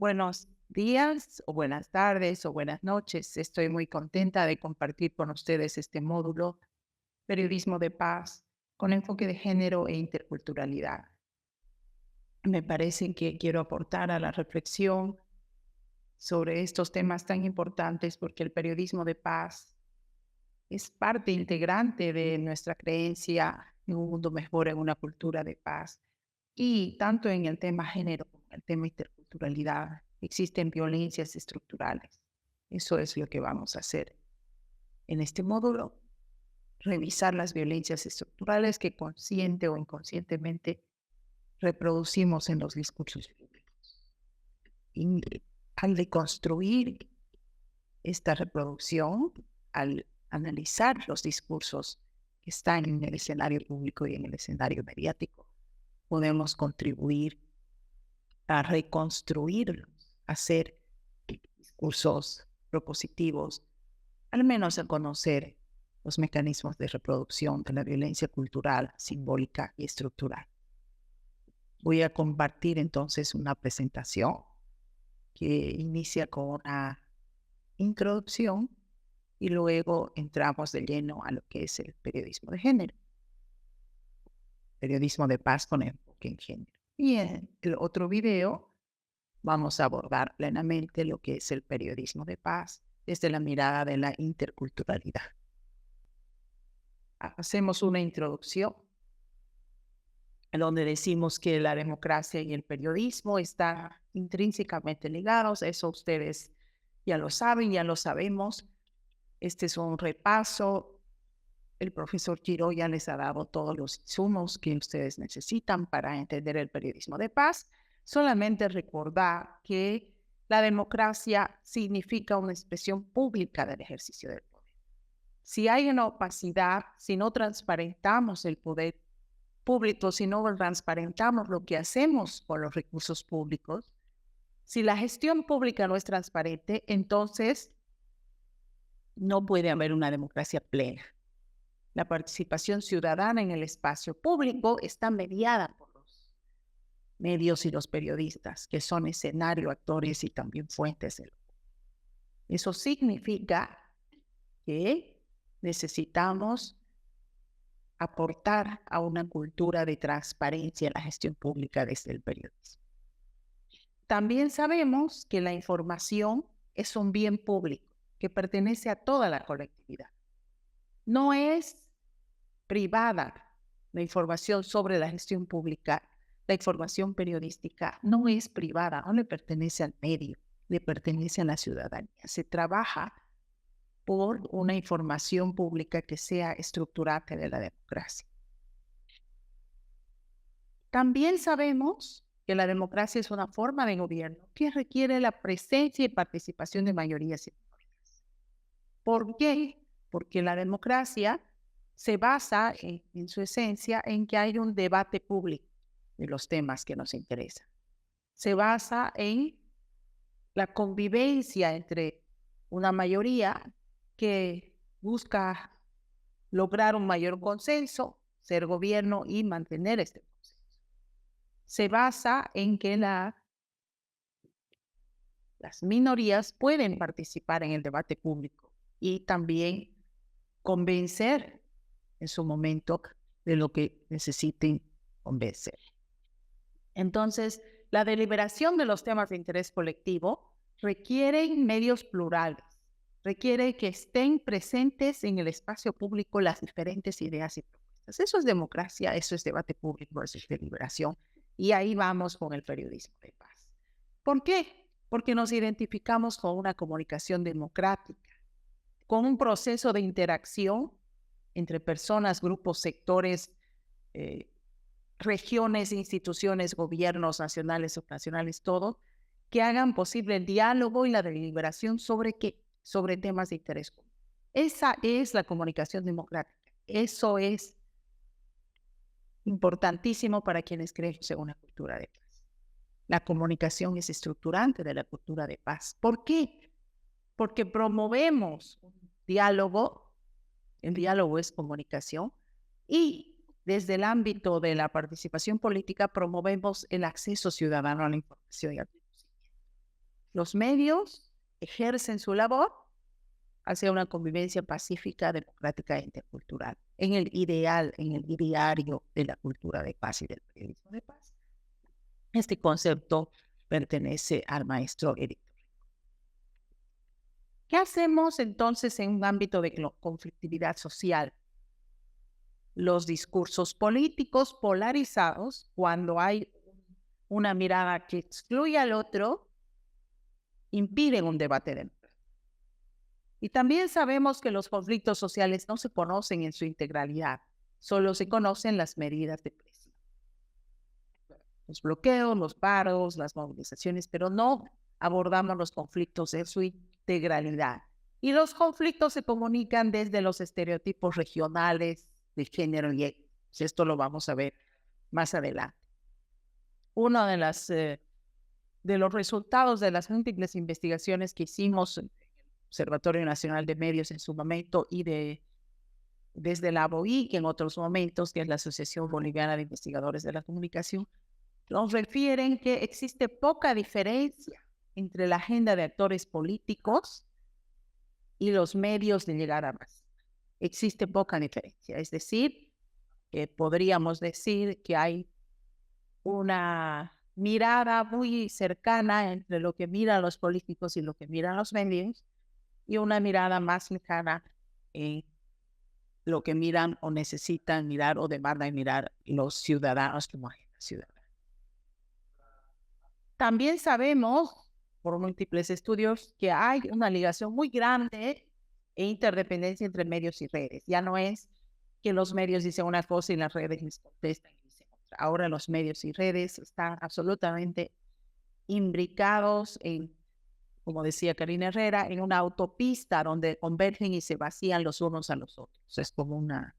Buenos días o buenas tardes o buenas noches. Estoy muy contenta de compartir con ustedes este módulo, Periodismo de Paz, con enfoque de género e interculturalidad. Me parece que quiero aportar a la reflexión sobre estos temas tan importantes porque el periodismo de paz es parte integrante de nuestra creencia en un mundo mejor, en una cultura de paz. Y tanto en el tema género como en el tema interculturalidad existen violencias estructurales. Eso es lo que vamos a hacer en este módulo, revisar las violencias estructurales que consciente o inconscientemente reproducimos en los discursos públicos. Y al deconstruir esta reproducción, al analizar los discursos que están en el escenario público y en el escenario mediático, podemos contribuir a reconstruirlos, a hacer discursos propositivos, al menos a conocer los mecanismos de reproducción de la violencia cultural, simbólica y estructural. Voy a compartir entonces una presentación que inicia con una introducción y luego entramos de lleno a lo que es el periodismo de género, periodismo de paz con enfoque en género. Y en el otro video vamos a abordar plenamente lo que es el periodismo de paz desde la mirada de la interculturalidad. Hacemos una introducción en donde decimos que la democracia y el periodismo están intrínsecamente ligados. Eso ustedes ya lo saben, ya lo sabemos. Este es un repaso. El profesor Giro ya les ha dado todos los insumos que ustedes necesitan para entender el periodismo de paz. Solamente recordar que la democracia significa una expresión pública del ejercicio del poder. Si hay una opacidad, si no transparentamos el poder público, si no transparentamos lo que hacemos con los recursos públicos, si la gestión pública no es transparente, entonces no puede haber una democracia plena. La participación ciudadana en el espacio público está mediada por los medios y los periodistas, que son escenario, actores y también fuentes de lo. Eso significa que necesitamos aportar a una cultura de transparencia en la gestión pública desde el periodismo. También sabemos que la información es un bien público que pertenece a toda la colectividad. No es privada la información sobre la gestión pública, la información periodística no es privada, no le pertenece al medio, le pertenece a la ciudadanía. Se trabaja por una información pública que sea estructurante de la democracia. También sabemos que la democracia es una forma de gobierno que requiere la presencia y participación de mayorías y minorías. ¿Por qué? Porque la democracia se basa en su esencia en que hay un debate público de los temas que nos interesan. Se basa en la convivencia entre una mayoría que busca lograr un mayor consenso, ser gobierno y mantener este consenso. Se basa en que las minorías pueden participar en el debate público y también convencer en su momento de lo que necesiten convencer. Entonces, la deliberación de los temas de interés colectivo requiere medios plurales, requiere que estén presentes en el espacio público las diferentes ideas y propuestas. Eso es democracia, eso es debate público, eso es deliberación. Y ahí vamos con el periodismo de paz. ¿Por qué? Porque nos identificamos con una comunicación democrática, con un proceso de interacción entre personas, grupos, sectores, regiones, instituciones, gobiernos nacionales, subnacionales, todo, que hagan posible el diálogo y la deliberación sobre qué, sobre temas de interés común. Esa es la comunicación democrática. Eso es importantísimo para quienes creemos en una cultura de paz. La comunicación es estructurante de la cultura de paz. ¿Por qué? Porque promovemos un diálogo, el diálogo es comunicación, y desde el ámbito de la participación política promovemos el acceso ciudadano a la información y al conocimiento. los medios ejercen su labor hacia una convivencia pacífica, democrática e intercultural, en el ideal, en el ideario de la cultura de paz y del periodismo de paz. Este concepto pertenece al maestro Eric. ¿Qué hacemos entonces en un ámbito de conflictividad social? Los discursos políticos polarizados, cuando hay una mirada que excluye al otro, impiden un debate democrático. Y también sabemos que los conflictos sociales no se conocen en su integralidad, solo se conocen las medidas de presión. Los bloqueos, los paros, las movilizaciones, pero no abordamos los conflictos en su integralidad. Y los conflictos se comunican desde los estereotipos regionales de género y etnia. Esto lo vamos a ver más adelante. Uno de los resultados de las múltiples investigaciones que hicimos en el Observatorio Nacional de Medios en su momento y desde la ABOIC en otros momentos, que es la Asociación Boliviana de Investigadores de la Comunicación, nos refieren que existe poca diferencia entre la agenda de actores políticos y los medios de llegar a más. Existe poca diferencia, es decir, podríamos decir que hay una mirada muy cercana entre lo que miran los políticos y lo que miran los medios, y una mirada más lejana en lo que miran o necesitan mirar o demandan mirar los ciudadanos como agenda ciudadana. También sabemos, por múltiples estudios, que hay una ligación muy grande e interdependencia entre medios y redes. Ya no es que los medios dicen una cosa y las redes les contestan y dicen otra. Ahora los medios y redes están absolutamente imbricados en, como decía Karina Herrera, en una autopista donde convergen y se vacían los unos a los otros. Es como una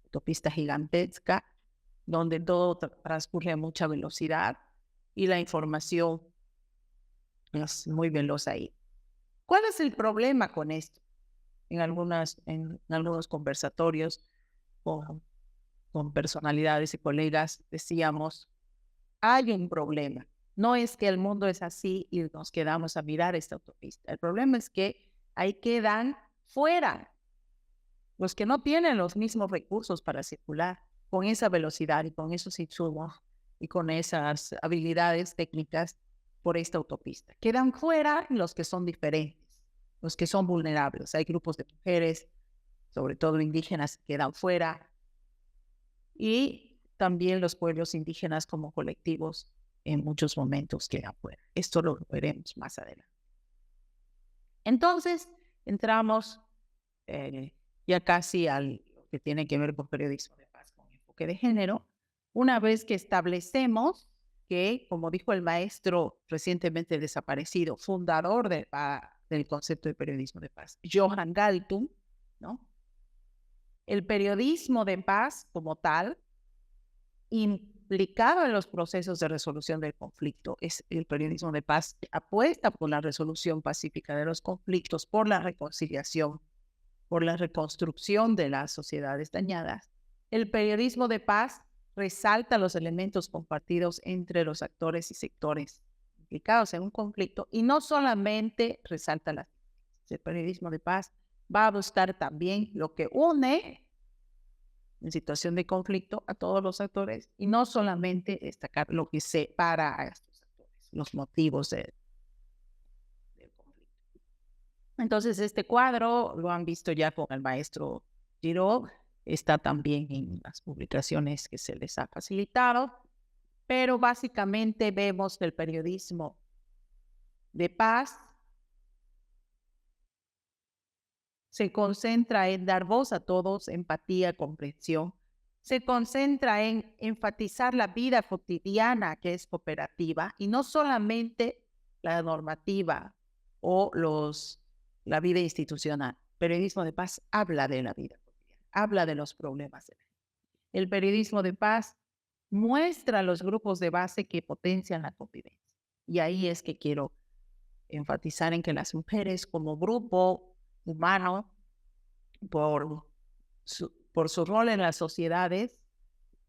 autopista gigantesca donde todo transcurre a mucha velocidad y la información es muy veloz ahí. ¿Cuál es el problema con esto? En algunos conversatorios con personalidades y colegas decíamos, hay un problema. No es que el mundo es así y nos quedamos a mirar esta autopista. El problema es que ahí quedan fuera los que no tienen los mismos recursos para circular con esa velocidad y con esos insumos y con esas habilidades técnicas por esta autopista. Quedan fuera los que son diferentes, los que son vulnerables. Hay grupos de mujeres, sobre todo indígenas, que quedan fuera, y también los pueblos indígenas como colectivos en muchos momentos quedan fuera. Esto lo veremos más adelante. Entonces, entramos ya casi a lo que tiene que ver con periodismo de paz con enfoque de género, una vez que establecemos que, como dijo el maestro recientemente desaparecido, fundador del concepto de periodismo de paz, Johan Galtung, ¿no? El periodismo de paz como tal, implicado en los procesos de resolución del conflicto, es el periodismo de paz que apuesta por la resolución pacífica de los conflictos, por la reconciliación, por la reconstrucción de las sociedades dañadas. El periodismo de paz resalta los elementos compartidos entre los actores y sectores implicados en un conflicto y no solamente resalta las víctimas. El periodismo de paz va a buscar también lo que une en situación de conflicto a todos los actores y no solamente destacar lo que separa a estos actores, los motivos del conflicto. Entonces, este cuadro lo han visto ya con el maestro Giraud, está también en las publicaciones que se les ha facilitado, pero básicamente vemos que el periodismo de paz se concentra en dar voz a todos, empatía, comprensión. Se concentra en enfatizar la vida cotidiana que es cooperativa y no solamente la normativa o la vida institucional. El periodismo de paz habla de la vida cotidiana, habla de los problemas de la gente. El periodismo de paz muestra los grupos de base que potencian la convivencia. Y ahí es que quiero enfatizar en que las mujeres como grupo humano, por su rol en las sociedades,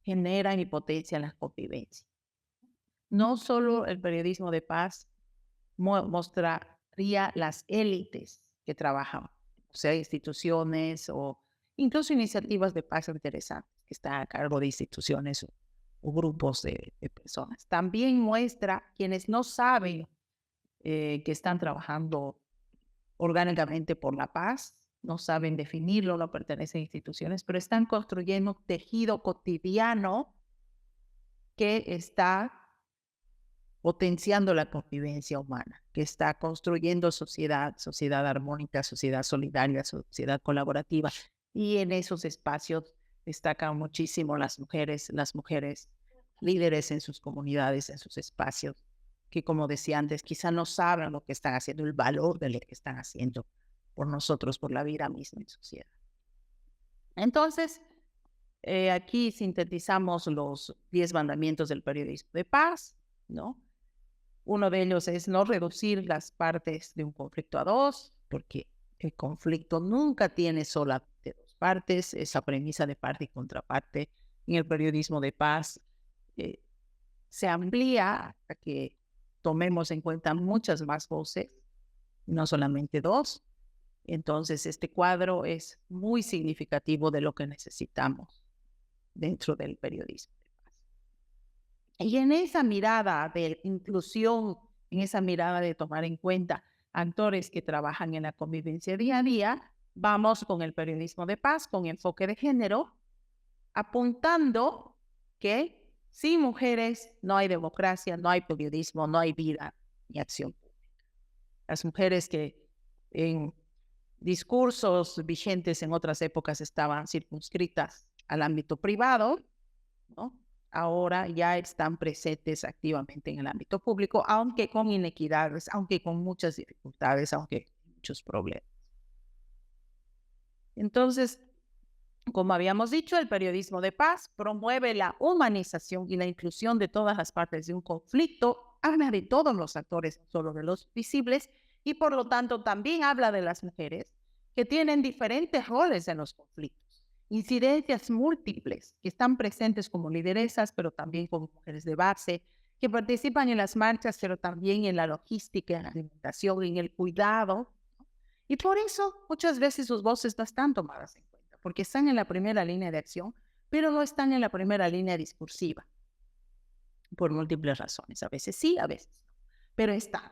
generan y potencian la convivencia. No solo el periodismo de paz mostraría las élites que trabajan, o sea, instituciones o incluso iniciativas de paz interesantes que están a cargo de instituciones o grupos de personas. También muestra quienes no saben que están trabajando orgánicamente por la paz, no saben definirlo, no pertenecen a instituciones, pero están construyendo un tejido cotidiano que está potenciando la convivencia humana, que está construyendo sociedad, sociedad armónica, sociedad solidaria, sociedad colaborativa. Y en esos espacios destacan muchísimo las mujeres líderes en sus comunidades, en sus espacios, que como decía antes, quizá no saben lo que están haciendo, el valor de lo que están haciendo por nosotros, por la vida misma en sociedad. Entonces, aquí sintetizamos los 10 mandamientos del periodismo de paz, ¿no? Uno de ellos es no reducir las partes de un conflicto a dos, porque el conflicto nunca tiene solamente dos partes. Esa premisa de parte y contraparte en el periodismo de paz se amplía a que tomemos en cuenta muchas más voces, no solamente dos. Entonces, este cuadro es muy significativo de lo que necesitamos dentro del periodismo de paz. Y en esa mirada de inclusión, en esa mirada de tomar en cuenta actores que trabajan en la convivencia día a día, vamos con el periodismo de paz, con enfoque de género, apuntando que sin mujeres no hay democracia, no hay periodismo, no hay vida ni acción pública. Las mujeres que en discursos vigentes en otras épocas estaban circunscritas al ámbito privado, ¿no? Ahora ya están presentes activamente en el ámbito público, aunque con inequidades, aunque con muchas dificultades, aunque muchos problemas. Entonces, como habíamos dicho, el periodismo de paz promueve la humanización y la inclusión de todas las partes de un conflicto, habla de todos los actores, no solo de los visibles, y por lo tanto también habla de las mujeres que tienen diferentes roles en los conflictos, incidencias múltiples, que están presentes como lideresas, pero también como mujeres de base, que participan en las marchas, pero también en la logística, en la alimentación, en el cuidado. Y por eso muchas veces sus voces no están tomadas en cuenta, porque están en la primera línea de acción, pero no están en la primera línea discursiva, por múltiples razones. A veces sí, a veces no, pero están.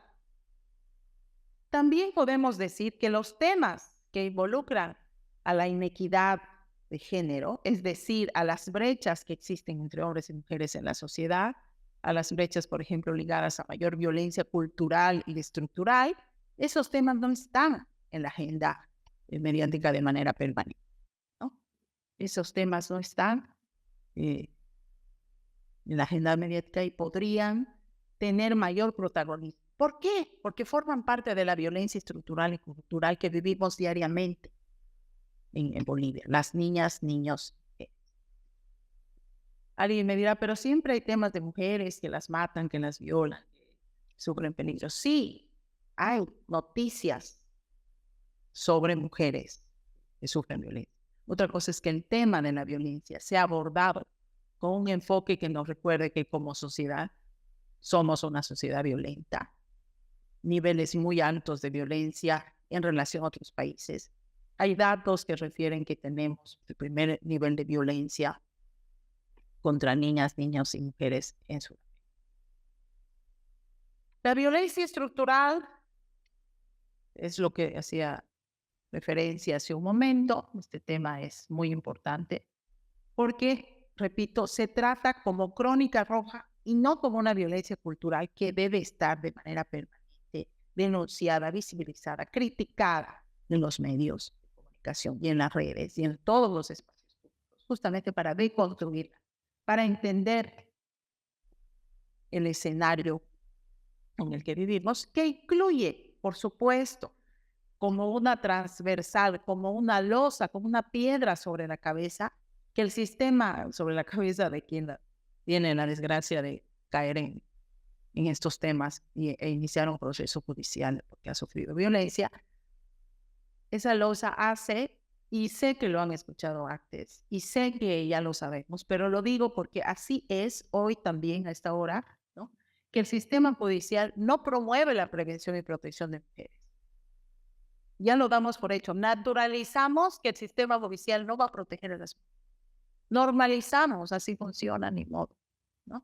También podemos decir que los temas que involucran a la inequidad de género, es decir, a las brechas que existen entre hombres y mujeres en la sociedad, a las brechas, por ejemplo, ligadas a mayor violencia cultural y estructural, esos temas no están en la agenda mediática de manera permanente, ¿no? Esos temas no están en la agenda mediática y podrían tener mayor protagonismo. ¿Por qué? Porque forman parte de la violencia estructural y cultural que vivimos diariamente en Bolivia, las niñas, niños. Alguien me dirá, pero siempre hay temas de mujeres que las matan, que las violan, que sufren peligro. Sí, hay noticias sobre mujeres que sufren violencia. Otra cosa es que el tema de la violencia sea abordado con un enfoque que nos recuerde que como sociedad somos una sociedad violenta, niveles muy altos de violencia en relación a otros países. Hay datos que refieren que tenemos el primer nivel de violencia contra niñas, niños y mujeres en Sudamérica. La violencia estructural es lo que hacía referencia hace un momento. Este tema es muy importante porque, repito, se trata como crónica roja y no como una violencia cultural que debe estar de manera permanente denunciada, visibilizada, criticada en los medios de comunicación y en las redes y en todos los espacios públicos, justamente para deconstruirla, para entender el escenario en el que vivimos, que incluye, por supuesto, como una transversal, como una losa, como una piedra sobre la cabeza, que el sistema sobre la cabeza de quien tiene la desgracia de caer en estos temas e iniciar un proceso judicial porque ha sufrido violencia, esa losa hace, y sé que lo han escuchado antes, y sé que ya lo sabemos, pero lo digo porque así es hoy también a esta hora, ¿no? que el sistema judicial no promueve la prevención y protección de mujeres. Ya lo damos por hecho. Naturalizamos que el sistema judicial no va a proteger a las mujeres. Normalizamos, así funciona, ni modo, ¿no?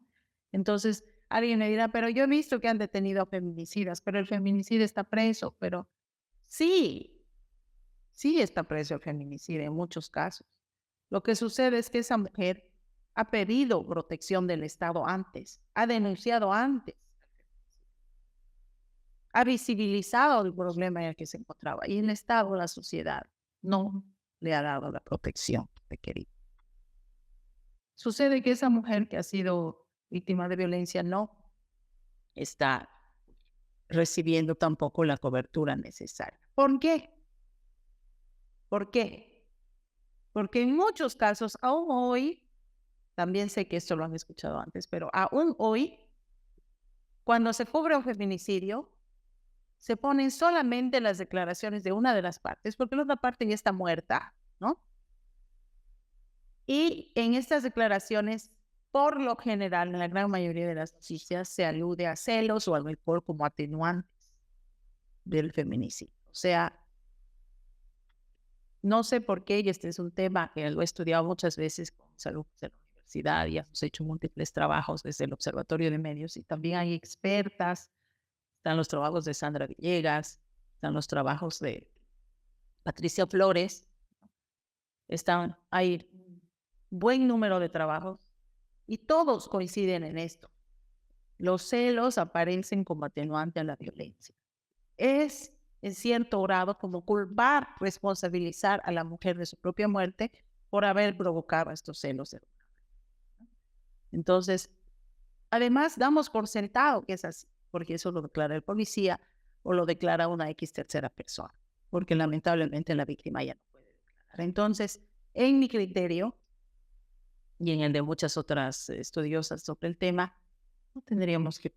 Entonces, alguien me dirá, pero yo he visto que han detenido a feminicidas, pero el feminicida está preso, pero sí, sí está preso el feminicida en muchos casos. Lo que sucede es que esa mujer ha pedido protección del Estado antes, ha denunciado antes, ha visibilizado el problema en el que se encontraba y el Estado, la sociedad, no le ha dado la protección requerida. Sucede que esa mujer que ha sido víctima de violencia no está recibiendo tampoco la cobertura necesaria. ¿Por qué? ¿Por qué? Porque en muchos casos, aún hoy, también sé que esto lo han escuchado antes, pero aún hoy, cuando se cubre un feminicidio, se ponen solamente las declaraciones de una de las partes, porque la otra parte ya está muerta, ¿no? Y en estas declaraciones, por lo general, en la gran mayoría de las noticias, se alude a celos o al alcohol como atenuantes del feminicidio. O sea, no sé por qué, y este es un tema que lo he estudiado muchas veces con alumnos de la universidad y hemos hecho múltiples trabajos desde el Observatorio de Medios y también hay expertas, están los trabajos de Sandra Villegas, están los trabajos de Patricia Flores, hay buen número de trabajos y todos coinciden en esto. Los celos aparecen como atenuante a la violencia. Es, en cierto grado, como culpar, responsabilizar a la mujer de su propia muerte por haber provocado estos celos. Entonces, además, damos por sentado que es así, porque eso lo declara el policía o lo declara una X tercera persona, porque lamentablemente la víctima ya no puede declarar. Entonces, en mi criterio, y en el de muchas otras estudiosas sobre el tema, no tendríamos que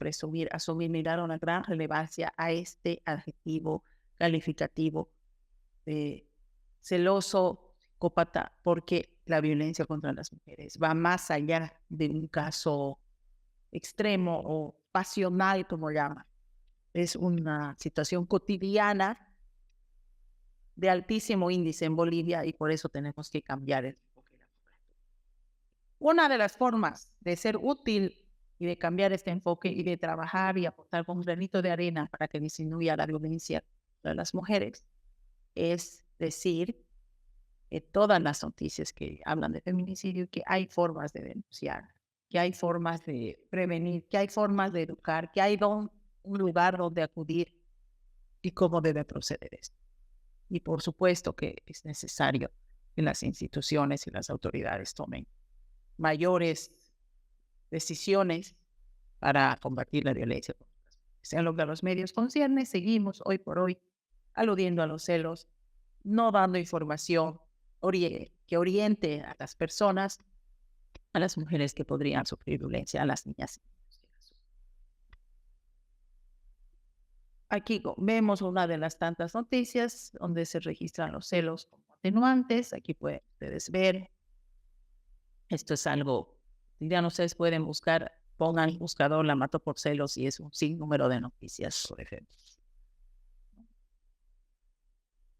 asumir, dar una gran relevancia a este adjetivo calificativo de celoso, psicópata, porque la violencia contra las mujeres va más allá de un caso extremo o pasional, como llaman. Es una situación cotidiana de altísimo índice en Bolivia y por eso tenemos que cambiar el enfoque. Una de las formas de ser útil y de cambiar este enfoque y de trabajar y aportar con un granito de arena para que disminuya la violencia de las mujeres es decir todas las noticias que hablan de feminicidio que hay formas de denunciar, que hay formas de prevenir, que hay formas de educar, que hay un lugar donde acudir y cómo debe proceder esto. Y por supuesto que es necesario que las instituciones y las autoridades tomen mayores decisiones para combatir la violencia. En lo que a los medios concierne, seguimos hoy por hoy aludiendo a los celos, no dando información que oriente a las personas, a las mujeres que podrían sufrir violencia, a las niñas. Aquí vemos una de las tantas noticias donde se registran los celos como atenuantes. Aquí pueden ustedes ver. Esto es algo, ya no ustedes pueden buscar, pongan buscador, la mato por celos y es un sinnúmero de noticias, por ejemplo.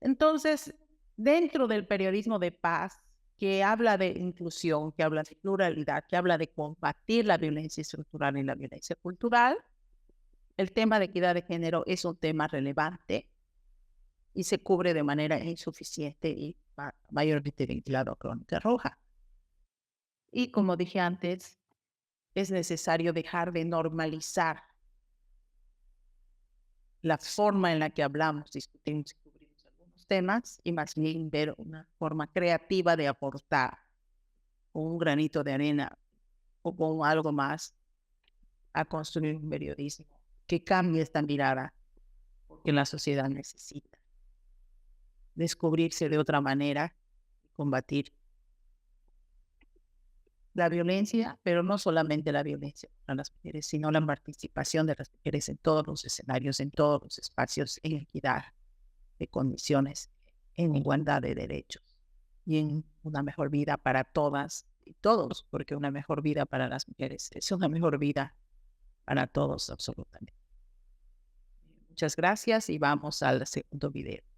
Entonces, dentro del periodismo de paz, que habla de inclusión, que habla de pluralidad, que habla de combatir la violencia estructural y la violencia cultural, el tema de equidad de género es un tema relevante y se cubre de manera insuficiente y mayormente vinculado a Crónica Roja. Y como dije antes, es necesario dejar de normalizar la forma en la que hablamos, discutimos y cubrimos algunos temas y más bien ver una forma creativa de aportar con un granito de arena o con algo más a construir un periodismo que cambie esta mirada que la sociedad necesita. Descubrirse de otra manera y combatir la violencia, pero no solamente la violencia contra las mujeres, sino la participación de las mujeres en todos los escenarios, en todos los espacios, en equidad de condiciones, en igualdad de derechos y en una mejor vida para todas y todos, porque una mejor vida para las mujeres es una mejor vida para todos absolutamente. Muchas gracias y vamos al segundo video.